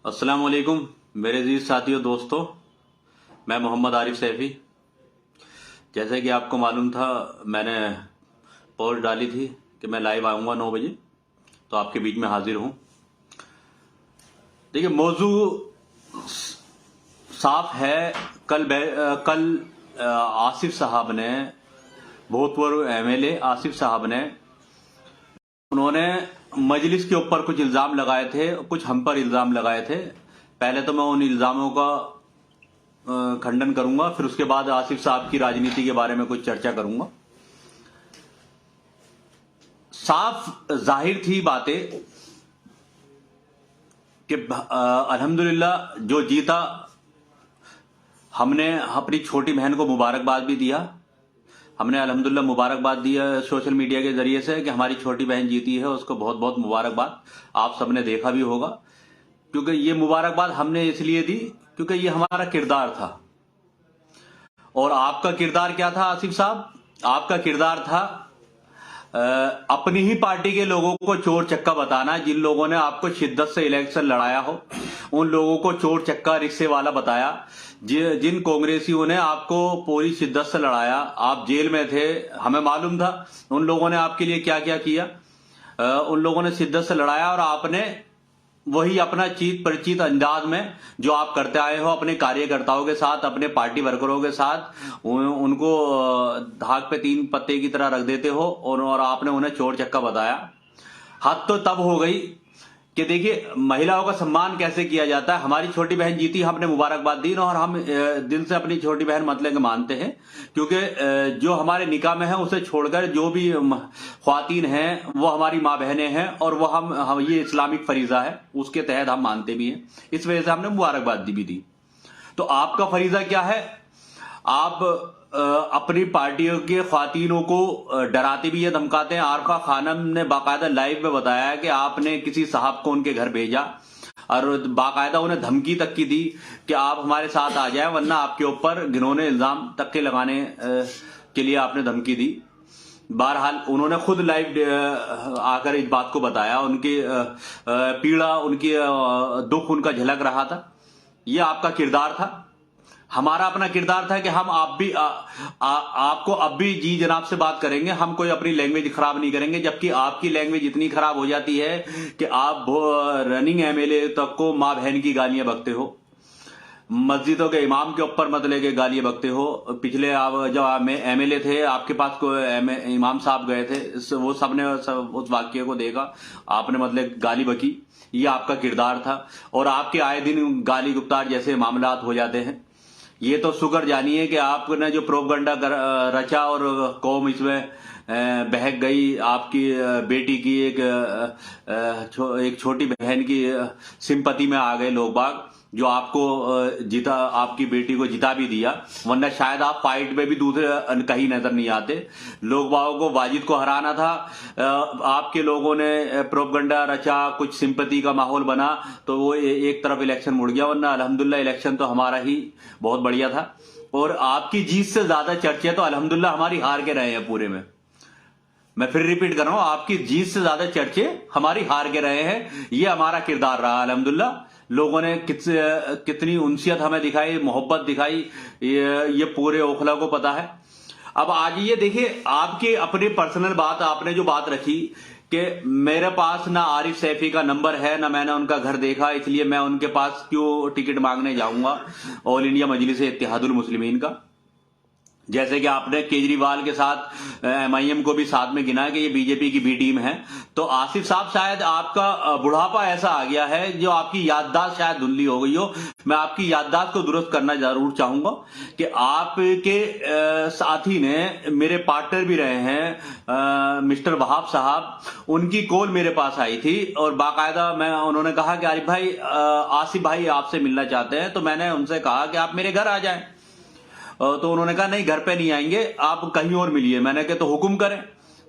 अस्सलाम वालेकुम मेरे अजीज साथियों दोस्तों। मैं मोहम्मद आरिफ सैफी। जैसे कि आपको मालूम था, मैंने पोस्ट डाली थी कि मैं लाइव आऊँगा 9 बजे, तो आपके बीच में हाजिर हूँ। देखिए, मौजू साफ है। कल आसिफ साहब ने, भूतपूर्व एमएलए आसिफ साहब ने, उन्होंने मजलिस के ऊपर कुछ इल्जाम लगाए थे, कुछ हम पर इल्जाम लगाए थे। पहले तो मैं उन इल्जामों का खंडन करूंगा, फिर उसके बाद आसिफ साहब की राजनीति के बारे में कुछ चर्चा करूंगा। साफ जाहिर थी बातें कि अल्हम्दुलिल्लाह जो जीता, हमने अपनी छोटी बहन को मुबारकबाद भी दिया। हमने अल्हम्दुलिल्लाह मुबारकबाद दिया सोशल मीडिया के जरिए से कि हमारी छोटी बहन जीती है, उसको बहुत बहुत मुबारकबाद। आप सबने देखा भी होगा, क्योंकि ये मुबारकबाद हमने इसलिए दी क्योंकि ये हमारा किरदार था। और आपका किरदार क्या था आसिफ साहब? आपका किरदार था अपनी ही पार्टी के लोगों को चोर चक्का बताना। जिन लोगों ने आपको शिद्दत से इलेक्शन लड़ाया हो, उन लोगों को चोर चक्का रिक्शे वाला बताया। जिन कांग्रेसियों ने आपको पूरी शिद्दत से लड़ाया, आप जेल में थे, हमें मालूम था उन लोगों ने आपके लिए क्या क्या किया। उन लोगों ने शिद्दत से लड़ाया और आपने वही अपना चीत परिचित अंदाज में जो आप करते आए हो अपने कार्यकर्ताओं के साथ, अपने पार्टी वर्करों के साथ, उनको धाक पे 3 पत्ते की तरह रख देते हो और आपने उन्हें चोर चक्का बताया। हद तो तब हो गई कि देखिए महिलाओं का सम्मान कैसे किया जाता है। हमारी छोटी बहन जीती, हमने मुबारकबाद दी और हम दिल से अपनी छोटी बहन मतलब के मानते हैं, क्योंकि जो हमारे निकाह में है उसे छोड़कर जो भी ख्वातीन हैं वो हमारी माँ बहनें हैं और वो हम ये इस्लामिक फरीजा है, उसके तहत हम मानते भी हैं। इस वजह से हमने मुबारकबाद भी दी। तो आपका फरीजा क्या है? आप अपनी पार्टियों के ख्वातीनों को डराते भी है, धमकाते हैं। आरफा खानम ने बाकायदा लाइव में बताया कि आपने किसी साहब को उनके घर भेजा और बाकायदा उन्हें धमकी तक की दी कि आप हमारे साथ आ जाएं, वरना आपके ऊपर घिनौने इल्जाम तक के लगाने के लिए आपने धमकी दी। बहरहाल उन्होंने खुद लाइव आकर इस बात को बताया। उनकी पीड़ा, उनकी दुख उनका झलक रहा था। यह आपका किरदार था। हमारा अपना किरदार था कि हम आपको अब भी जी जनाब से बात करेंगे, हम कोई अपनी लैंग्वेज खराब नहीं करेंगे। जबकि आपकी लैंग्वेज इतनी खराब हो जाती है कि आप रनिंग एमएलए तक को माँ बहन की गालियां बकते हो, मस्जिदों के इमाम के ऊपर मतलब के गालियां बकते हो। पिछले आप जब एमएलए थे, आपके पास को इमाम साहब गए थे, वो सबने उस वाक्य को देखा, आपने मतलब गाली बकी। ये आपका किरदार था और आपके आए दिन गाली गुप्तार जैसे मामलात हो जाते हैं। ये तो शुक्र जानिए कि आपने जो प्रोपगंडा रचा और कौम इसमें बहक गई। आपकी बेटी की एक छोटी बहन की सिंपति में आ गए लोग बाग, जो आपको जिता, आपकी बेटी को जिता भी दिया, वरना शायद आप फाइट में भी दूसरे कहीं नजर नहीं आते। लोग बागों को वाजिद को हराना था, आपके लोगों ने प्रोपगंडा रचा, कुछ सिंपति का माहौल बना, तो वो एक तरफ इलेक्शन मुड़ गया। वरना अल्हम्दुलिल्लाह इलेक्शन तो हमारा ही बहुत बढ़िया था। और आपकी जीत से ज्यादा चर्चे तो अल्हम्दुलिल्लाह हमारी हार के रहे हैं पूरे में। मैं फिर रिपीट कर रहा हूं, आपकी जीत से ज्यादा चर्चे हमारी हार के रहे हैं। ये हमारा किरदार रहा अल्हम्दुलिल्लाह। लोगों ने कितनी उनसियत हमें दिखाई, मोहब्बत दिखाई, ये पूरे ओखला को पता है। अब आज ये देखिए, आपकी अपनी पर्सनल बात, आपने जो बात रखी कि मेरे पास ना आरिफ सैफी का नंबर है, ना मैंने उनका घर देखा, इसलिए मैं उनके पास क्यों टिकट मांगने जाऊंगा ऑल इंडिया मजलिस इत्तेहादुल मुस्लिमीन का। जैसे कि आपने केजरीवाल के साथ एमआईएम को भी साथ में गिना कि ये बीजेपी की बी टीम है। तो आसिफ साहब, शायद आपका बुढ़ापा ऐसा आ गया है जो आपकी याददाश्त शायद धुंधली हो गई हो। मैं आपकी याददाश्त को दुरुस्त करना जरूर चाहूंगा कि आपके साथी ने, मेरे पार्टनर भी रहे हैं मिस्टर वहाब साहब, उनकी कॉल मेरे पास आई थी और बाकायदा उन्होंने कहा कि आरिफ भाई, आसिफ भाई आपसे मिलना चाहते हैं। तो मैंने उनसे कहा कि आप मेरे घर आ जाएं। तो उन्होंने कहा नहीं, घर पे नहीं आएंगे, आप कहीं और मिलिए। मैंने कहा तो हुक्म करें।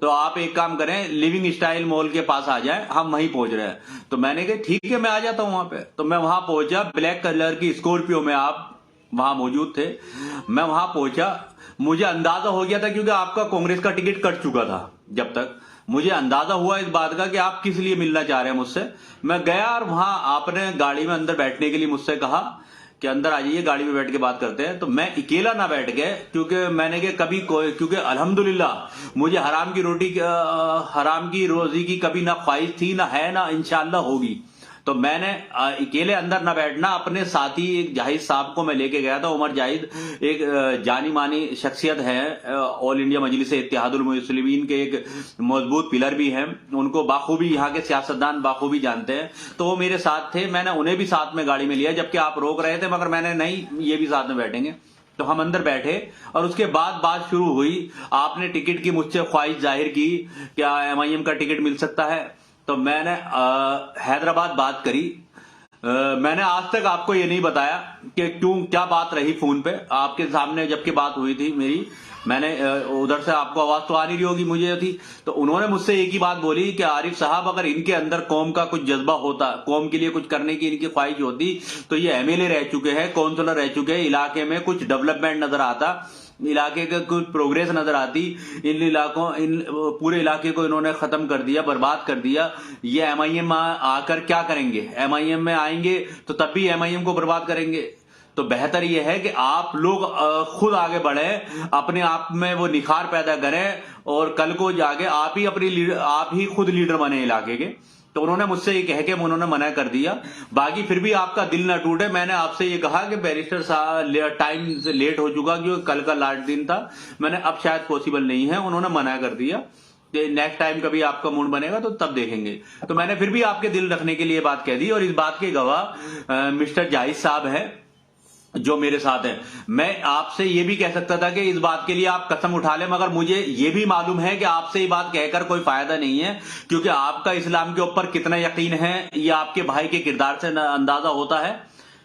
तो आप एक काम करें, लिविंग स्टाइल मॉल के पास आ जाएं, हम वहीं पहुंच रहे हैं। तो मैंने कहा ठीक है, मैं आ जाता हूं वहां पे। तो मैं वहां पहुंचा, ब्लैक कलर की स्कॉर्पियो में आप वहां मौजूद थे। मैं वहां पहुंचा, मुझे अंदाजा हो गया था क्योंकि आपका कांग्रेस का टिकट कट चुका था जब तक। मुझे अंदाजा हुआ इस बात का कि आप किस लिए मिलना चाह रहे हैं मुझसे। मैं गया और वहां आपने गाड़ी में अंदर बैठने के लिए मुझसे कहा कि अंदर आ जाइए, गाड़ी में बैठ के बात करते हैं। तो मैं अकेला ना बैठ गए, क्योंकि मैंने कि कभी कोई, क्योंकि अल्हम्दुलिल्लाह मुझे हराम की रोटी हराम की रोजी की कभी ना ख्वाहिश थी, ना है, ना इंशाअल्लाह होगी। तो मैंने अकेले अंदर ना बैठना, अपने साथी एक जाहिद साहब को मैं लेके गया था। उमर जाहिद एक जानी मानी शख्सियत है, ऑल इंडिया मजलिस इत्तेहादुल मुस्लिमीन के एक मजबूत पिलर भी हैं। उनको बाखूबी यहाँ के सियासतदान बाखूबी जानते हैं। तो वो मेरे साथ थे, मैंने उन्हें भी साथ में गाड़ी में लिया, जबकि आप रोक रहे थे, मगर मैंने नहीं, ये भी साथ में बैठेंगे। तो हम अंदर बैठे और उसके बाद बात शुरू हुई। आपने टिकट की मुझसे ख्वाहिश जाहिर की, क्या MIM का टिकट मिल सकता है? तो मैंने हैदराबाद बात करी। मैंने आज तक आपको ये नहीं बताया कि क्यों, क्या बात रही फोन पे आपके सामने जबकि बात हुई थी मेरी। मैंने उधर से आपको आवाज तो आ नहीं रही होगी, मुझे थी। तो उन्होंने मुझसे एक ही बात बोली कि आरिफ साहब, अगर इनके अंदर कौम का कुछ जज्बा होता, कौम के लिए कुछ करने की इनकी ख्वाहिश होती, तो ये MLA रह चुके हैं, काउंसलर रह चुके हैं, इलाके में कुछ डेवलपमेंट नजर आता, इलाके का कुछ प्रोग्रेस नजर आती। इन पूरे इलाके को इन्होंने खत्म कर दिया, बर्बाद कर दिया। ये MIM आकर क्या करेंगे? MIM में आएंगे तो तब भी MIM को बर्बाद करेंगे। तो बेहतर यह है कि आप लोग खुद आगे बढ़े, अपने आप में वो निखार पैदा करें और कल को जाके आप ही खुद लीडर बने इलाके के। तो उन्होंने मुझसे ये कह के उन्होंने मना कर दिया। बाकी फिर भी आपका दिल ना टूटे, मैंने आपसे ये कहा कि बैरिस्टर साहब टाइम से लेट हो चुका, क्योंकि कल का लास्ट दिन था, मैंने अब शायद पॉसिबल नहीं है, उन्होंने मना कर दिया कि नेक्स्ट टाइम कभी आपका मूड बनेगा तो तब देखेंगे। तो मैंने फिर भी आपके दिल रखने के लिए बात कह दी, और इस बात के गवाह मिस्टर जाहिद साहब है जो मेरे साथ है। मैं आपसे ये भी कह सकता था कि इस बात के लिए आप कसम उठा लें, मगर मुझे ये भी मालूम है कि आपसे ये बात कहकर कोई फायदा नहीं है, क्योंकि आपका इस्लाम के ऊपर कितना यकीन है ये आपके भाई के किरदार से अंदाजा होता है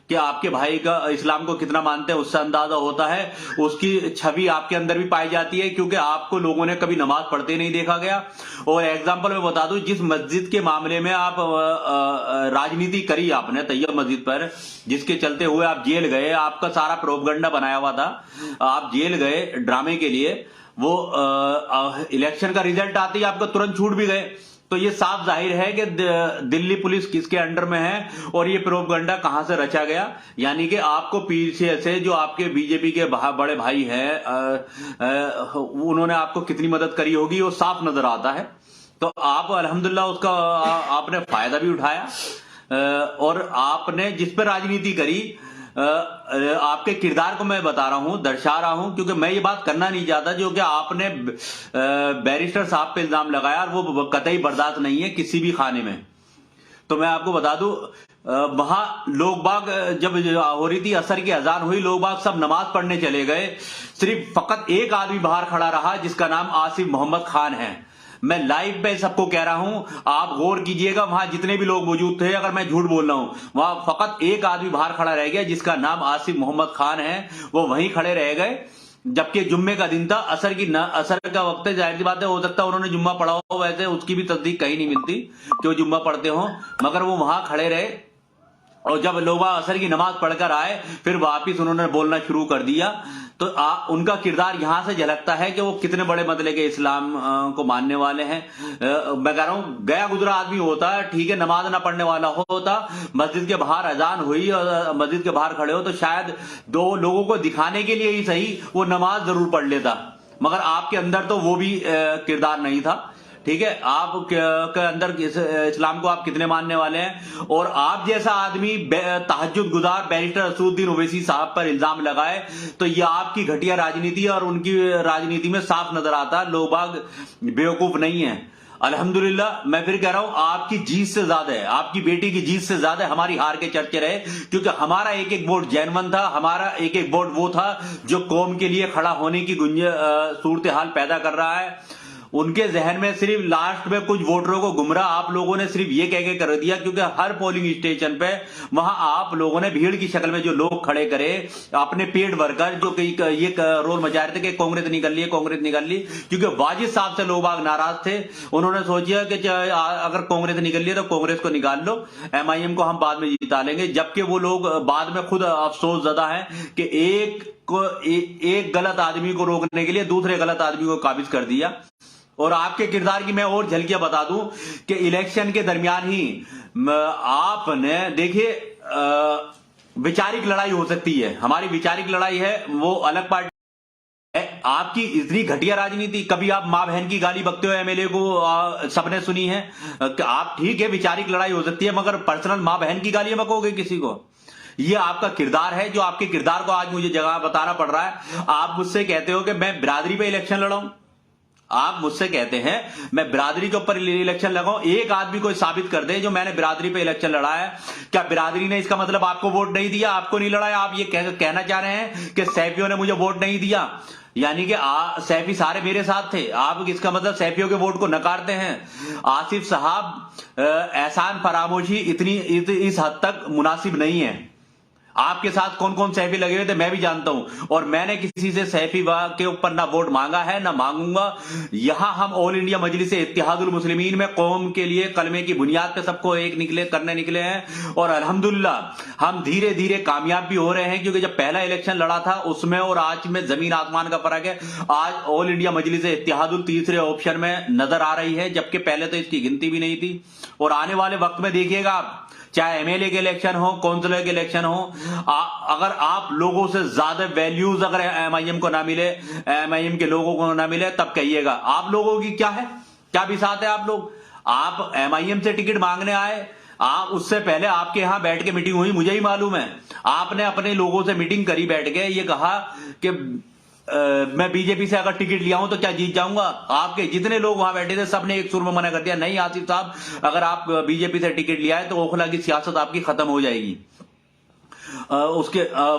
कि आपके भाई का इस्लाम को कितना मानते हैं, उससे अंदाजा होता है। उसकी छवि आपके अंदर भी पाई जाती है, क्योंकि आपको लोगों ने कभी नमाज पढ़ते नहीं देखा गया। और एग्जाम्पल मैं बता दूं, जिस मस्जिद के मामले में आप राजनीति करी आपने, तैयब मस्जिद पर, जिसके चलते हुए आप जेल गए, आपका सारा प्रोपगंडा बनाया हुआ था, आप जेल गए ड्रामे के लिए, वो इलेक्शन का रिजल्ट आते ही आपका तुरंत छूट भी गए। तो ये साफ जाहिर है कि दिल्ली पुलिस किसके अंडर में है और ये प्रोपगंडा कहां से रचा गया। यानी कि आपको पीछे से जो आपके बीजेपी के बड़े भाई हैं, उन्होंने आपको कितनी मदद करी होगी वो साफ नजर आता है। तो आप अल्हम्दुलिल्लाह उसका आपने फायदा भी उठाया, और आपने जिस पर राजनीति करी, आपके किरदार को मैं बता रहा हूं, दर्शा रहा हूं, क्योंकि मैं ये बात करना नहीं चाहता जो कि आपने बैरिस्टर साहब पे इल्जाम लगाया, और वो कतई बर्दाश्त नहीं है किसी भी खाने में। तो मैं आपको बता दूं, वहां लोग बाग जब हो रही थी, असर की अजान हुई, लोग बाग सब नमाज पढ़ने चले गए, सिर्फ फकत एक आदमी बाहर खड़ा रहा जिसका नाम आसिफ मोहम्मद खान है। मैं लाइव पे सबको कह रहा हूं, आप गौर कीजिएगा, वहां जितने भी लोग मौजूद थे, अगर मैं झूठ बोल रहा हूं, वहां फकत एक आदमी बाहर खड़ा रह गया जिसका नाम आसिफ मोहम्मद खान है, वो वहीं खड़े रह गए। जबकि जुम्मे का दिन था, असर का वक्त है, जाहिर सी बात है, हो सकता है उन्होंने जुम्मा पढ़ा हो, वैसे उसकी भी तस्दीक कहीं नहीं मिलती कि वो जुम्मा पढ़ते हो, मगर वो वहां खड़े रहे। और जब लोग असर की नमाज पढ़कर आए, फिर वापिस उन्होंने बोलना शुरू कर दिया। तो उनका किरदार यहां से झलकता है कि वो कितने बड़े मतले के इस्लाम को मानने वाले हैं। मैं कह रहा हूं, गया गुजरा आदमी होता है, ठीक है, नमाज ना पढ़ने वाला होता, मस्जिद के बाहर अजान हुई और मस्जिद के बाहर खड़े हो, तो शायद दो लोगों को दिखाने के लिए ही सही वो नमाज जरूर पढ़ लेता, मगर आपके अंदर तो वो भी किरदार नहीं था। ठीक है, आप के अंदर इस्लाम को आप कितने मानने वाले हैं, और आप जैसा आदमी तहज्जुद गुजार बैरिस्टर असदुद्दीन ओवैसी साहब पर इल्जाम लगाए, तो ये आपकी घटिया राजनीति, और उनकी राजनीति में साफ नजर आता लोग बाग बेवकूफ नहीं है। अल्हम्दुलिल्लाह, मैं फिर कह रहा हूं, आपकी जीत से ज्यादा है, आपकी बेटी की जीत से ज्यादा हमारी हार के चर्चे रहे, क्योंकि हमारा एक एक वोट जैनवन था, हमारा एक एक वोट वो था जो कौम के लिए खड़ा होने की सूरत हाल पैदा कर रहा है। उनके जहन में सिर्फ लास्ट में कुछ वोटरों को गुमराह आप लोगों ने सिर्फ ये कह के कर दिया, क्योंकि हर पोलिंग स्टेशन पे वहां आप लोगों ने भीड़ की शक्ल में जो लोग खड़े करे, अपने पेट भरकर जो ये रोल मचा रहे थे कि कांग्रेस निकल ली, कांग्रेस निकल ली, क्योंकि वाजिद साहब से लोग बाग नाराज थे। उन्होंने सोचा कि अगर कांग्रेस निकल ली तो कांग्रेस को निकाल लो, MIM को हम बाद में जिता लेंगे, जबकि वो लोग बाद में खुद अफसोस ज़्यादा है कि एक गलत आदमी को रोकने के लिए दूसरे गलत आदमी को काबिज कर दिया, और आपके किरदार की मैं और झलकियां बता दूं कि इलेक्शन के दरमियान ही आपने देखिए वैचारिक लड़ाई हो सकती है, हमारी वैचारिक लड़ाई है, वो अलग पार्टी है। आपकी इतनी घटिया राजनीति, कभी आप मां बहन की गाली बकते हो एमएलए को, सबने सुनी है कि आप ठीक है वैचारिक लड़ाई हो सकती है, मगर पर्सनल मां बहन की गाली बकोगे किसी को? ये आपका किरदार है, जो आपके किरदार को आज मुझे जगह बताना पड़ रहा है। आप मुझसे कहते हो कि मैं बिरादरी पे इलेक्शन लड़ाऊं, आप मुझसे कहते हैं मैं बिरादरी के ऊपर इलेक्शन लगाऊं, एक आदमी को साबित कर दे जो मैंने बिरादरी पे इलेक्शन लड़ा है। क्या बिरादरी ने इसका मतलब आपको वोट नहीं दिया, आपको नहीं लड़ाया? आप ये कहना चाह रहे हैं कि सैफियों ने मुझे वोट नहीं दिया, यानी कि सैफी सारे मेरे साथ थे, आप इसका मतलब सैफियों के वोट को नकारते हैं? आसिफ साहब, एहसान फरामोशी इतनी इस हद तक मुनासिब नहीं है। आपके साथ कौन कौन सैफी लगे हुए थे मैं भी जानता हूं, और मैंने किसी से सैफी के ऊपर ना वोट मांगा है ना मांगूंगा। यहां हम ऑल इंडिया मजलिस इत्तेहादुल मुस्लिमीन में कौम के लिए कलमे की बुनियाद पे सबको एक करने निकले हैं, और अल्हम्दुलिल्लाह हम धीरे धीरे कामयाब भी हो रहे हैं, क्योंकि जब पहला इलेक्शन लड़ा था उसमें और आज में जमीन आसमान का फर्क है। आज ऑल इंडिया मजलिस इत्तेहादुल तीसरे ऑप्शन में नजर आ रही है, जबकि पहले तो इसकी गिनती भी नहीं थी। और आने वाले वक्त में देखिएगा आप, चाहे एमएलए के इलेक्शन हो, काउंसिलर के इलेक्शन हो, अगर आप लोगों से ज्यादा वैल्यूज अगर एमआईएम को ना मिले, एमआईएम के लोगों को ना मिले, तब कहिएगा आप लोगों की क्या है, क्या बिसात है आप लोग? आप एमआईएम से टिकट मांगने आए, आप उससे पहले आपके यहां बैठ के मीटिंग हुई, मुझे ही मालूम है। आपने अपने लोगों से मीटिंग करी बैठ के, ये कहा कि मैं बीजेपी से अगर टिकट लिया हूं तो क्या जीत जाऊंगा? आपके जितने लोग वहां बैठे थे सबने एक सुर में मना कर दिया, नहीं आसिफ साहब, अगर आप बीजेपी से टिकट लिया है तो ओखला की सियासत आपकी खत्म हो जाएगी।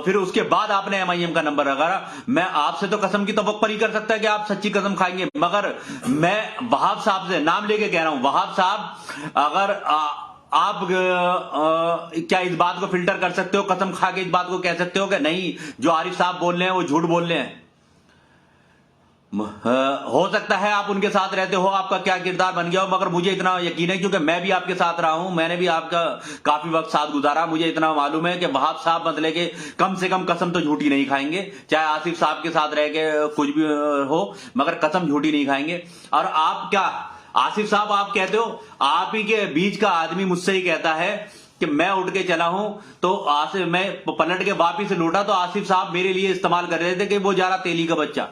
फिर उसके बाद आपने एमआईएम का नंबर रखा। मैं आपसे तो कसम की तवक्कुल नहीं कर सकता कि आप सच्ची कसम खाएंगे, मगर मैं वहाब साहब से नाम लेके कह रहा हूं, वहाब साहब, अगर आप क्या इस बात को फिल्टर कर सकते हो, कसम खा के इस बात को कह सकते हो कि नहीं जो आरिफ साहब बोल रहे हैं वो झूठ बोल रहे हैं? हो सकता है आप उनके साथ रहते हो, आपका क्या किरदार बन गया हो, मगर मुझे इतना यकीन है क्योंकि मैं भी आपके साथ रहा हूं, मैंने भी आपका काफी वक्त साथ गुजारा, मुझे इतना मालूम है कि वहाब साहब मतलब के कम से कम कसम तो झूठी नहीं खाएंगे, चाहे आसिफ साहब के साथ रह के कुछ भी हो, मगर कसम झूठी नहीं खाएंगे। और आप क्या आसिफ साहब, आप कहते हो, आप ही के बीच का आदमी मुझसे ही कहता है कि मैं उठ के चला हूं तो आसिफ, मैं पलट के वापिस लौटा तो आसिफ साहब मेरे लिए इस्तेमाल कर रहे थे कि वो जा रहा तेली का बच्चा।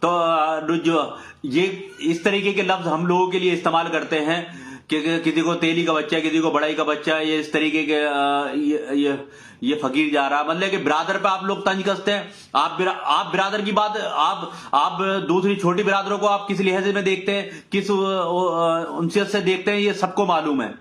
तो जो ये इस तरीके के लफ्ज हम लोगों के लिए इस्तेमाल करते हैं कि किसी को तेली का बच्चा, किसी को बड़ाई का बच्चा, ये इस तरीके के ये फकीर जा रहा, मतलब कि बिरादर पे आप लोग तंज कसते हैं। आप बिरादर की बात, आप दूसरी छोटी बिरादरों को आप किस लिहाजे में देखते हैं, किस उनसे से देखते हैं, ये सबको मालूम है।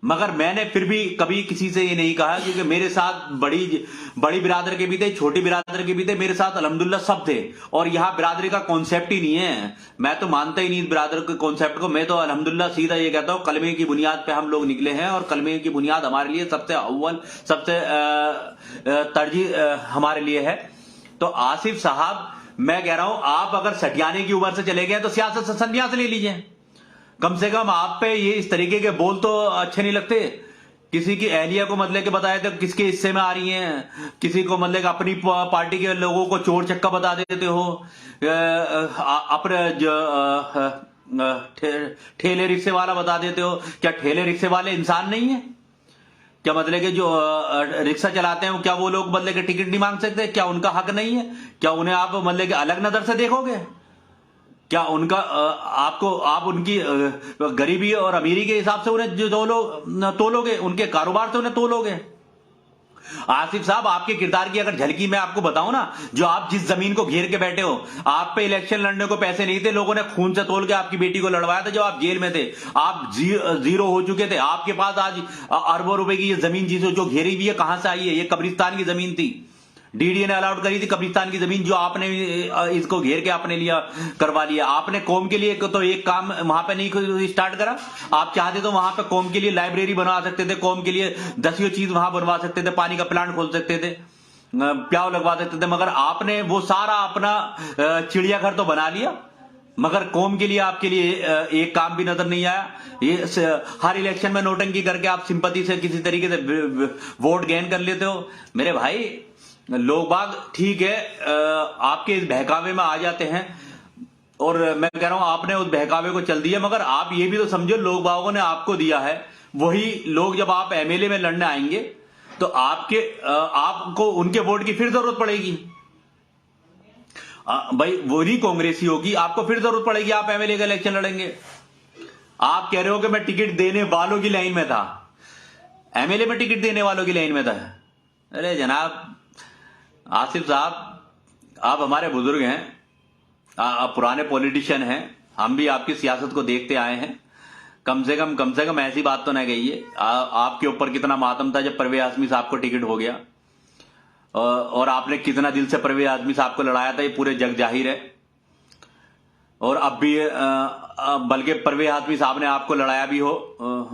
मगर मैंने फिर भी कभी किसी से ये नहीं कहा, क्योंकि मेरे साथ बड़ी बिरादर के भी थे, छोटी बिरादर के भी थे, मेरे साथ अल्हम्दुलिल्लाह सब थे। और यहाँ बिरादरी का कॉन्सेप्ट ही नहीं है, मैं तो मानता ही नहीं बिरादर के कॉन्सेप्ट को। मैं तो अल्हम्दुलिल्लाह सीधा ये कहता हूँ, कलमे की बुनियाद पे हम लोग निकले हैं, और कलमे की बुनियाद हमारे लिए सबसे अव्वल, सबसे तरजीह हमारे लिए है। तो आसिफ साहब, मैं कह रहा हूं, आप अगर सटियाने की उम्र से चले गए तो सियासत से संन्यास ले लीजिए। कम से कम आप पे ये इस तरीके के बोल तो अच्छे नहीं लगते। किसी की अहलिया को मतलब के बताए थे किसके हिस्से में आ रही हैं, किसी को मतलब अपनी पार्टी के लोगों को चोर चक्का बता देते हो, अपने ठेले रिक्शे वाला बता देते हो। क्या ठेले रिक्शे वाले इंसान नहीं है? क्या मतलब कि जो रिक्शा चलाते हैं क्या वो लोग मतलब कि टिकट नहीं मांग सकते? क्या उनका हक नहीं है? क्या उन्हें आप मतलब कि अलग नजर से देखोगे? क्या उनका आप उनकी गरीबी और अमीरी के हिसाब से उन्हें जो तोलोगे, उनके कारोबार से उन्हें तोलोगे? आसिफ साहब, आपके किरदार की अगर झलकी मैं आपको बताऊं ना, जो आप जिस जमीन को घेर के बैठे हो, आप पे इलेक्शन लड़ने को पैसे नहीं थे, लोगों ने खून से तोल के आपकी बेटी को लड़वाया था जब आप जेल में थे, आप जीरो हो चुके थे। आपके पास आज अरबों रुपए की ये जमीन जो घेरी हुई है, कहां से आई है? ये कब्रिस्तान की जमीन थी, डीडीए ने अलाउड करी थी कब्रिस्तान की जमीन, जो आपने इसको घेर के आपने लिया, करवा लिया। आपने कौम के लिए तो एक काम वहां पे नहीं स्टार्ट करा। आप चाहते तो वहां पे कौम के लिए लाइब्रेरी बनवा सकते थे, कौम के लिए 10 चीज वहां बनवा सकते थे, पानी का प्लांट खोल सकते थे, प्याव लगवा सकते थे, मगर आपने वो सारा अपना चिड़ियाघर तो बना लिया, मगर कौम के लिए आपके लिए एक काम भी नजर नहीं आया। ये हर इलेक्शन में नोटंकी करके आप सिंपैथी से किसी तरीके से वोट गेन कर लेते हो। मेरे भाई, लोग बाग ठीक है आपके इस बहकावे में आ जाते हैं, और मैं कह रहा हूं आपने उस बहकावे को चल दिया, मगर आप ये भी तो समझो लोग बागों ने आपको दिया है, वही लोग जब आप एमएलए में लड़ने आएंगे तो आपको उनके वोट की फिर जरूरत पड़ेगी। भाई वही कांग्रेसी होगी, आपको फिर जरूरत पड़ेगी, आप एमएलए का इलेक्शन लड़ेंगे। आप कह रहे हो कि मैं टिकट देने वालों की लाइन में था, एमएलए में टिकट देने वालों की लाइन में था। अरे जनाब आसिफ साहब, आप हमारे बुजुर्ग हैं, आप पुराने पॉलिटिशियन हैं, हम भी आपकी सियासत को देखते आए हैं। कम से कम ऐसी बात तो ना कहिए। आपके ऊपर कितना मातम था जब परवेज हाशमी साहब को टिकट हो गया, और आपने कितना दिल से परवेज हाशमी साहब को लड़ाया था, ये पूरे जग जाहिर है। और अब भी बल्कि परवेज हाशमी साहब ने आपको लड़ाया भी हो,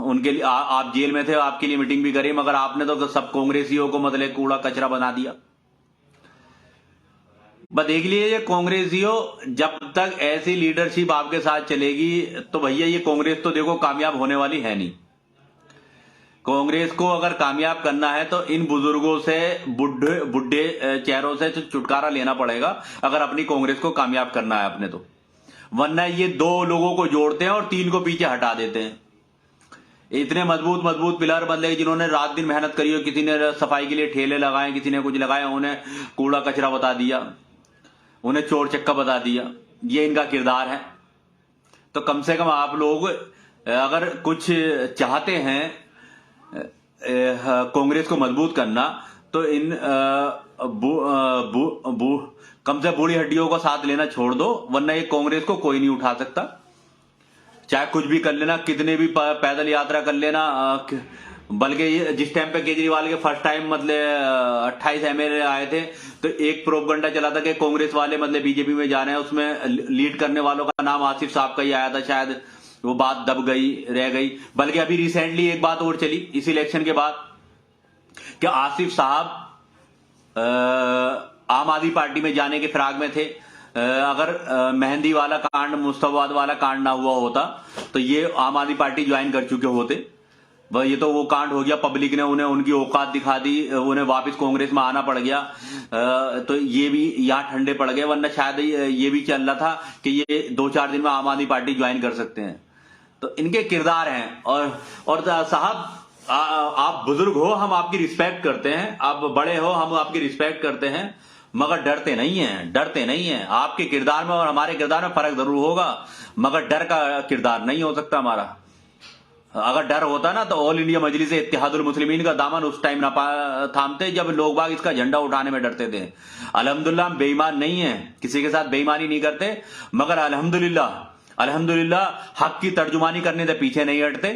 उनके लिए आप जेल में थे, आपके लिए मीटिंग भी करी, मगर आपने तो सब कांग्रेसियों को मतलब कूड़ा कचरा बना दिया। बस देख लीजिए कांग्रेसियों, जब तक ऐसी लीडरशिप आपके साथ चलेगी तो भैया ये कांग्रेस तो देखो कामयाब होने वाली है नहीं। कांग्रेस को अगर कामयाब करना है तो इन बुजुर्गों से, बुढ़े चेहरों से छुटकारा लेना पड़ेगा, अगर अपनी कांग्रेस को कामयाब करना है अपने तो। वरना ये 2 लोगों को जोड़ते हैं और 3 को पीछे हटा देते हैं। इतने मजबूत पिलर बदले जिन्होंने रात दिन मेहनत करी हो, किसी ने सफाई के लिए ठेले लगाए, किसी ने कुछ लगाए, उन्हें कूड़ा कचरा बता दिया, उन्हें चोर चक्का बता दिया, ये इनका किरदार है। तो कम से कम आप लोग अगर कुछ चाहते हैं कांग्रेस को मजबूत करना तो इन कम से बूढ़ी हड्डियों का साथ लेना छोड़ दो, वरना ये कांग्रेस को कोई नहीं उठा सकता। चाहे कुछ भी कर लेना, कितने भी पैदल यात्रा कर लेना, बल्कि जिस टाइम पे केजरीवाल के फर्स्ट टाइम मतलब 28 एमएलए आए थे तो एक प्रोपगंडा चला था कि कांग्रेस वाले मतलब बीजेपी में जा रहे हैं, उसमें लीड करने वालों का नाम आसिफ साहब का ही आया था, शायद वो बात दब गई, रह गई। बल्कि अभी रिसेंटली एक बात और चली इस इलेक्शन के बाद कि आसिफ साहब आम आदमी पार्टी में जाने के फिराक में थे। अगर मेहंदी वाला कांड, मुस्तफाबाद वाला कांड ना हुआ होता तो ये आम आदमी पार्टी ज्वाइन कर चुके होते। ये तो वो कांड हो गया, पब्लिक ने उन्हें उनकी औकात दिखा दी, उन्हें वापस कांग्रेस में आना पड़ गया, तो ये भी यहाँ ठंडे पड़ गए। वरना शायद ये भी चल रहा था कि ये 2-4 दिन में आम आदमी पार्टी ज्वाइन कर सकते हैं। तो इनके किरदार हैं। और साहब आप बुजुर्ग हो, हम आपकी रिस्पेक्ट करते हैं, आप बड़े हो, हम आपकी रिस्पेक्ट करते हैं, मगर डरते नहीं हैं। आपके किरदार में और हमारे किरदार में फर्क जरूर होगा, मगर डर का किरदार नहीं हो सकता हमारा। अगर डर होता ना तो ऑल इंडिया मजलिस इत्तेहादुल मुस्लिमीन का दामन उस टाइम ना थामते जब लोग बाग इसका झंडा उठाने में डरते थे। अल्हम्दुलिल्लाह हम बेईमान नहीं है, किसी के साथ बेईमानी नहीं करते, मगर अल्हम्दुलिल्लाह हक की तर्जुमानी करने से पीछे नहीं हटते,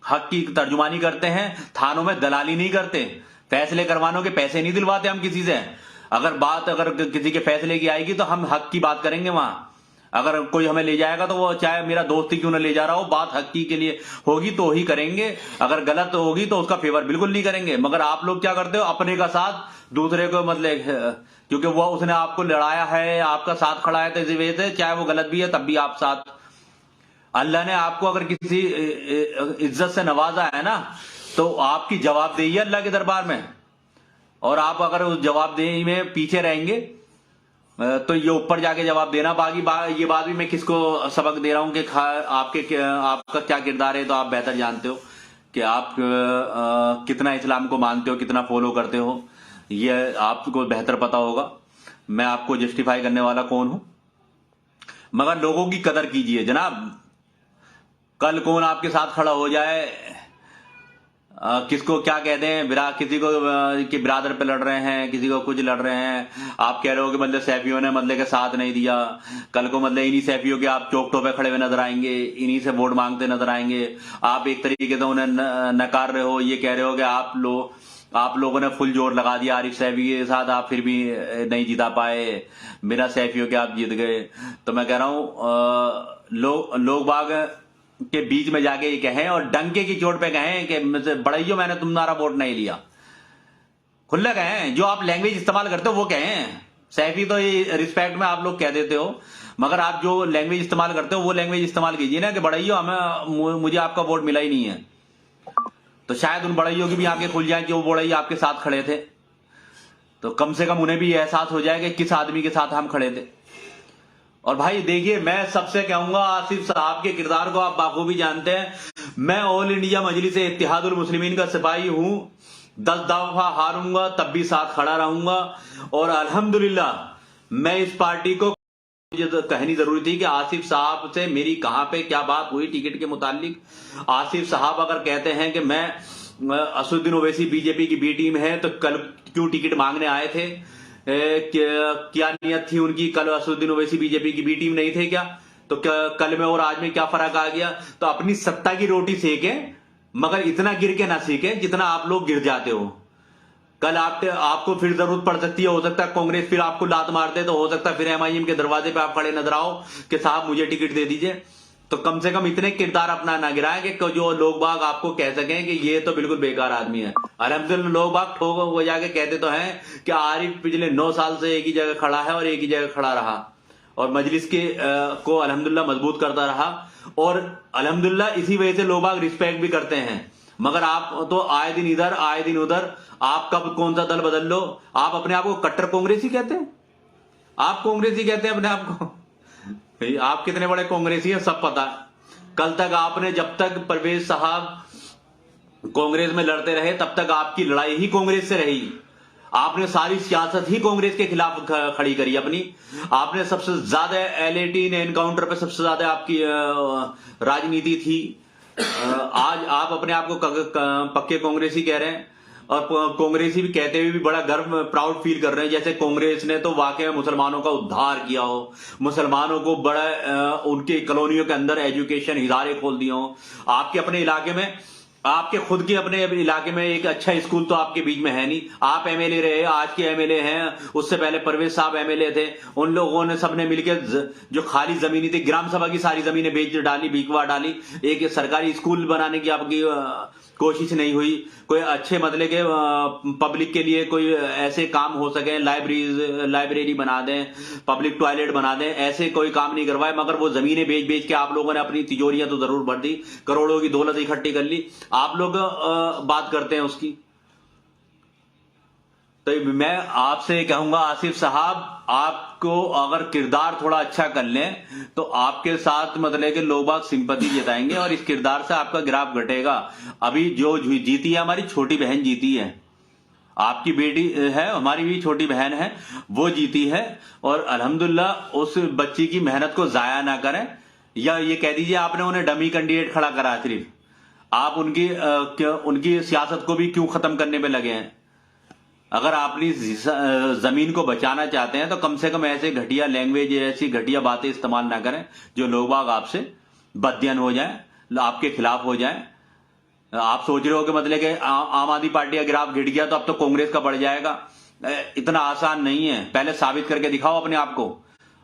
हक की तर्जुमानी करते हैं, थानों में दलाली नहीं करते, फैसले करवानों के पैसे नहीं दिलवाते हम किसी से। अगर किसी के फैसले की आएगी तो हम हक की बात करेंगे वहां। अगर कोई हमें ले जाएगा तो वो चाहे मेरा दोस्त ही क्यों ना ले जा रहा हो, बात हक की के लिए होगी तो ही करेंगे, अगर गलत होगी तो उसका फेवर बिल्कुल नहीं करेंगे। मगर आप लोग क्या करते हो, अपने का साथ दूसरे को मतलब, क्योंकि वो उसने आपको लड़ाया है, आपका साथ खड़ा है, तो इसी वजह से चाहे वो गलत भी है तब भी आप साथ। अल्लाह ने आपको अगर किसी इज्जत से नवाजा है ना तो आपकी जवाबदेही है अल्लाह के दरबार में, और आप अगर उस जवाबदेही में पीछे रहेंगे तो ये ऊपर जाके जवाब देना पागी। ये बात भी मैं किसको सबक दे रहा हूं कि आपका क्या किरदार है तो आप बेहतर जानते हो कि आप कितना इस्लाम को मानते हो, कितना फॉलो करते हो, ये आपको बेहतर पता होगा। मैं आपको जस्टिफाई करने वाला कौन हूं, मगर लोगों की कदर कीजिए जनाब। कल कौन आपके साथ खड़ा हो जाए, किसको क्या कहते हैं, किसी को कि बिरादर पे लड़ रहे हैं, किसी को कुछ लड़ रहे हैं, आप कह रहे हो कि मतलब सैफियों ने मतलब के साथ नहीं दिया, कल को मतलब इन्हीं सैफियों के आप चौकटों पे खड़े हुए नजर आएंगे, इन्हीं से वोट मांगते नजर आएंगे। आप एक तरीके से उन्हें नकार रहे हो, ये कह रहे हो कि आप लोगों ने फुल जोर लगा दिया आरिफ सैफी के साथ, आप फिर भी नहीं जिता पाए, बिना सैफियों के आप जीत गए। तो मैं कह रहा हूं लोग बाग के बीच में जाके ये कहें और डंके की चोट पे कहें कि बड़ाइयों मैंने तुम्हारा वोट नहीं लिया, खुला कहें। जो आप लैंग्वेज इस्तेमाल करते हो वो कहें। सैफी तो ये रिस्पेक्ट में आप लोग कह देते हो, मगर आप जो लैंग्वेज इस्तेमाल करते हो वो लैंग्वेज इस्तेमाल कीजिए ना कि बड़ाइयों मुझे आपका वोट मिला ही नहीं है। तो शायद उन बड़ाइयों की भी आंखें खुल जाए कि वो बड़ाई आपके साथ खड़े थे, तो कम से कम उन्हें भी एहसास हो जाए कि किस आदमी के साथ हम खड़े थे। और भाई देखिए, मैं सबसे कहूंगा, आसिफ साहब के किरदार को आप बाखूबी जानते हैं। मैं ऑल इंडिया मजलिस इत्तेहादुल मुस्लिमीन का सिपाही हूं। 10 दफा हारूंगा तब भी साथ खड़ा रहूंगा। और अल्हम्दुलिल्लाह मैं इस पार्टी को, मुझे तो कहनी जरूरी थी कि आसिफ साहब से मेरी कहां पे क्या बात हुई टिकट के मुतालिक। आसिफ साहब अगर कहते हैं कि मैं असदुद्दीन ओवैसी बीजेपी की बी टीम है, तो कल क्यों टिकट मांगने आए थे? क्या नियत थी उनकी? कल असदुद्दीन ओवैसी बीजेपी की बी टीम नहीं थे क्या? तो कल में और आज में क्या फर्क आ गया? तो अपनी सत्ता की रोटी सेके, मगर इतना गिर के ना सीखे जितना आप लोग गिर जाते हो। कल आपको फिर जरूरत पड़ सकती है, हो सकता है कांग्रेस फिर आपको लात मार दे, तो हो सकता है फिर एमआईएम के दरवाजे पे आप खड़े नजर आओ कि साहब मुझे टिकट दे दीजिए। तो कम से कम इतने किरदार अपना ना गिराए कि जो लोग बाग आपको कह सकें कि ये तो बिल्कुल बेकार आदमी है। अल्हम्दुलिल्लाह लोग बाग ठोक हो जाके कहते तो हैं कि आरिफ पिछले 9 साल से एक ही जगह खड़ा है और एक ही जगह खड़ा रहा और मजलिस के को अल्हम्दुलिल्लाह मजबूत करता रहा। और अल्हम्दुलिल्लाह इसी वजह से लोग बाग रिस्पेक्ट भी करते हैं। मगर आप तो आए दिन इधर आए दिन उधर, आप कब कौन सा दल बदल लो? आप अपने आप को कट्टर कांग्रेसी कहते हैं? आप कांग्रेसी कहते हैं अपने आप को? आप कितने बड़े कांग्रेसी हैं सब पता है। कल तक आपने, जब तक परवेज साहब कांग्रेस में लड़ते रहे, तब तक आपकी लड़ाई ही कांग्रेस से रही। आपने सारी सियासत ही कांग्रेस के खिलाफ खड़ी करी अपनी। आपने सबसे ज्यादा LAT एनकाउंटर पे सबसे ज्यादा आपकी राजनीति थी। आज आप अपने आप को पक्के कांग्रेसी कह रहे हैं और कांग्रेसी भी कहते हुए भी बड़ा गर्व प्राउड फील कर रहे हैं, जैसे कांग्रेस ने तो वाकई में मुसलमानों का उद्धार किया हो, मुसलमानों को बड़ा उनके कॉलोनियों के अंदर एजुकेशन इदारे खोल दिए हो। आपके अपने इलाके में, आपके खुद के अपने इलाके में एक अच्छा स्कूल तो आपके बीच में है नहीं। आप MLA रहे, आज के MLA हैं, उससे पहले परवेज साहब MLA थे। उन लोगों ने सबने मिलकर जो खाली जमीनी थी, ग्राम सभा की सारी जमीनें बेच डाली, बिकवा डाली। एक सरकारी स्कूल बनाने की आपकी कोशिश नहीं हुई। कोई अच्छे मतलब के पब्लिक के लिए कोई ऐसे काम हो सके, लाइब्रेरी बना दें, पब्लिक टॉयलेट बना दें, ऐसे कोई काम नहीं करवाए। मगर वो जमीनें बेच बेच के आप लोगों ने अपनी तिजोरियां तो जरूर भर दी, करोड़ों की दौलत इकट्ठी कर ली। आप लोग बात करते हैं उसकी। तो मैं आपसे कहूंगा आसिफ साहब, आपको अगर किरदार थोड़ा अच्छा कर लें तो आपके साथ मतलब कि लोग बाग सिंपैथी जताएंगे और इस किरदार से आपका ग्राफ घटेगा। अभी जो जीती है, हमारी छोटी बहन जीती है, आपकी बेटी है, हमारी भी छोटी बहन है, वो जीती है। और अल्हम्दुलिल्लाह उस बच्ची की मेहनत को जाया ना करें, या ये कह दीजिए आपने उन्हें डमी कैंडिडेट खड़ा करा, सिर्फ आप उनकी सियासत को भी क्यों खत्म करने पे लगे हैं? अगर आप अपनी जमीन को बचाना चाहते हैं तो कम से कम ऐसे घटिया लैंग्वेज, ऐसी घटिया बातें इस्तेमाल ना करें जो लोग बाग आपसे बदयन हो जाए, आपके खिलाफ हो जाए। आप सोच रहे हो कि मतलब कि आम आदमी पार्टी का ग्राफ गिर गया तो अब तो कांग्रेस का बढ़ जाएगा। इतना आसान नहीं है, पहले साबित करके दिखाओ अपने आप को।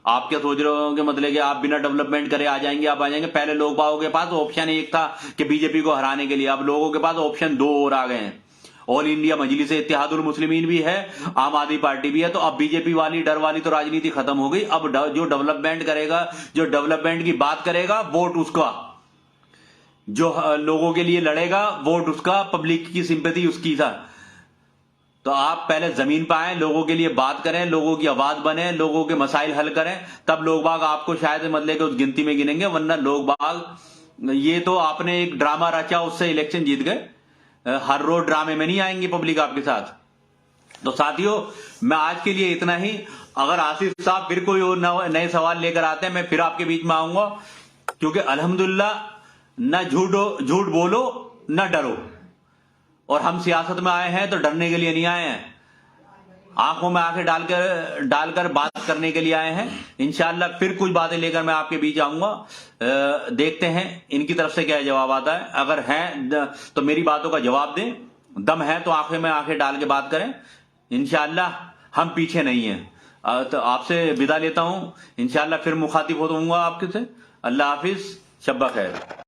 आप क्या सोच रहे हो कि मतलब कि आप बिना डेवलपमेंट करे आ जाएंगे? आप आ जाएंगे? पहले लोग बागों के पास ऑप्शन एक था कि बीजेपी को हराने के लिए, अब लोगों के पास ऑप्शन 2 और आ गए हैं। ऑल इंडिया मजलिस इत्तेहादुल मुस्लिमीन भी है, आम आदमी पार्टी भी है। तो अब बीजेपी वाली डर वाली तो राजनीति खत्म हो गई। अब जो डेवलपमेंट करेगा, जो डेवलपमेंट की बात करेगा, वोट उसका, जो लोगों के लिए लड़ेगा वोट उसका, पब्लिक की सिंपैथी उसकी था। तो आप पहले जमीन पर आए, लोगों के लिए बात करें, लोगों की आवाज बने, लोगों के मसाइल हल करें, तब लोग बाग आपको शायद मतलब कि उस गिनती में गिनेंगे। वरना लोग बाग, ये तो आपने एक ड्रामा रचा, उससे इलेक्शन जीत गए। हर रोज ड्रामे में नहीं आएंगी पब्लिक आपके साथ। तो साथियों, मैं आज के लिए इतना ही। अगर आसिफ साहब फिर कोई नए सवाल लेकर आते हैं, मैं फिर आपके बीच में आऊंगा, क्योंकि अल्हम्दुलिल्लाह न झूठ बोलो न डरो। और हम सियासत में आए हैं तो डरने के लिए नहीं आए हैं, आंखों में आंखें डालकर बात करने के लिए आए हैं। इंशाअल्लाह फिर कुछ बातें लेकर मैं आपके बीच आऊंगा। देखते हैं इनकी तरफ से क्या जवाब आता है। अगर है तो मेरी बातों का जवाब दें, दम है तो आंखें में आंखें डाल के बात करें। इंशाअल्लाह हम पीछे नहीं हैं। तो आपसे विदा लेता हूं, इंशाअल्लाह फिर मुखातिब होऊंगा आपके से। अल्लाह हाफिज, शब्बा खैर।